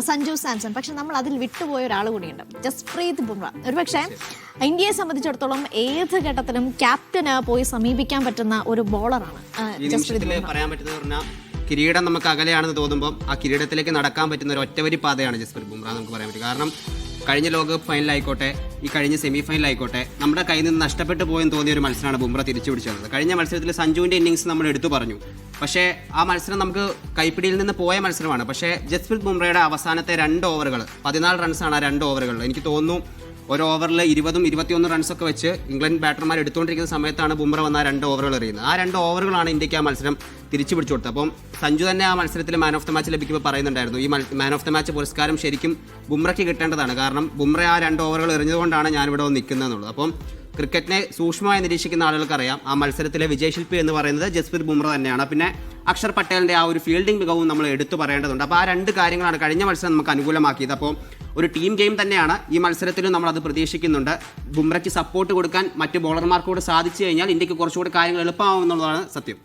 സഞ്ജു സാംസൺ. പക്ഷെ നമ്മൾ അതിൽ വിട്ടുപോയ ഒരാൾ കൂടിയുണ്ട്, ജസ്പ്രീത് ബുംറ. ഒരുപക്ഷെ ഇന്ത്യയെ സംബന്ധിച്ചിടത്തോളം ഏത് ഘട്ടത്തിലും ക്യാപ്റ്റന് പോയി സമീപിക്കാൻ പറ്റുന്ന ഒരു ബോളറാണ് ജസ്പ്രീത് ബുംറ. പറയാൻ പറ്റുന്നത് പറഞ്ഞാൽ കിരീടം നമുക്ക് അകലെയാണെന്ന് തോന്നുമ്പോൾ ആ കിരീടത്തിലേക്ക് നടക്കാൻ പറ്റുന്ന ഒരു ഒറ്റവരി പാതയാണ് ജസ്പ്രീത് ബുംറ നമുക്ക് പറയാൻ പറ്റും. കാരണം കഴിഞ്ഞ ലോകകപ്പ് ഫൈനലായിക്കോട്ടെ, ഈ കഴിഞ്ഞ സെമി ഫൈനലായിക്കോട്ടെ, നമ്മുടെ കയ്യിൽ നിന്ന് നഷ്ടപ്പെട്ടു പോയെന്ന് തോന്നിയ ഒരു മത്സരമാണ് ബുംറ തിരിച്ചു പിടിച്ചത്. കഴിഞ്ഞ മത്സരത്തിൽ സഞ്ജുവിൻ്റെ ഇന്നിങ്സ് നമ്മൾ എടുത്തു പറഞ്ഞു. പക്ഷേ ആ മത്സരം നമുക്ക് കൈപ്പിടിയിൽ നിന്ന് പോയ മത്സരമാണ്. പക്ഷേ ജസ്പ്രീത് ബുംറയുടെ അവസാനത്തെ 2 ഓവറുകൾ 14 റൺസാണ് ആ 2 ഓവറുകൾ. എനിക്ക് തോന്നുന്നു ഒരു ഓവറിൽ 20ഉം 21 റൺസൊക്കെ വെച്ച് ഇംഗ്ലണ്ട് ബാറ്റർമാർ എടുത്തുകൊണ്ടിരിക്കുന്ന സമയത്താണ് ബുംറ വന്ന ആ 2 ഓവറുകൾ എറിയുന്നത്. ആ 2 ഓവറുകളാണ് ഇന്ത്യക്ക് ആ മത്സരം തിരിച്ചു പിടിച്ചു കൊടുത്തത്. അപ്പം സഞ്ജു തന്നെ ആ മത്സരത്തിൽ മാൻ ഓഫ് ദ മാച്ച് ലഭിക്കുമ്പോൾ പറയുന്നുണ്ടായിരുന്നു, ഈ മാൻ ഓഫ് ദ മാച്ച് പുരസ്കാരം ശരിക്കും ബുംറയ്ക്ക് കിട്ടേണ്ടതാണ്. കാരണം ബുംറ ആ 2 ഓവറുകൾ എറിഞ്ഞതുകൊണ്ടാണ് ഞാനിവിടെ നിൽക്കുന്നത് എന്നുള്ളത്. അപ്പം ക്രിക്കറ്റിനെ സൂക്ഷ്മമായി നിരീക്ഷിക്കുന്ന ആളുകൾക്കറിയാം ആ മത്സരത്തിലെ വിജയശില്പി എന്ന് പറയുന്നത് ജസ്പ്രീത് ബുംറ തന്നെയാണ്. പിന്നെ അക്ഷർ പട്ടേലിൻ്റെ ആ ഒരു ഫീൽഡിംഗ് മികവും നമ്മൾ എടുത്തു പറയേണ്ടതുണ്ട്. അപ്പോൾ ആ 2 കാര്യങ്ങളാണ് കഴിഞ്ഞ മത്സരം നമുക്ക് അനുകൂലമാക്കിയത്. അപ്പോൾ ഒരു ടീം ഗെയിം തന്നെയാണ് ഈ മത്സരത്തിലും നമ്മളത് പ്രതീക്ഷിക്കുന്നുണ്ട്. ബുംറയ്ക്ക് സപ്പോർട്ട് കൊടുക്കാൻ മറ്റ് ബോളർമാർക്കൂടെ സാധിച്ചു കഴിഞ്ഞാൽ ഇന്ത്യക്ക് കുറച്ചുകൂടി കാര്യങ്ങൾ എളുപ്പമാവുമെന്നുള്ളതാണ് സത്യം.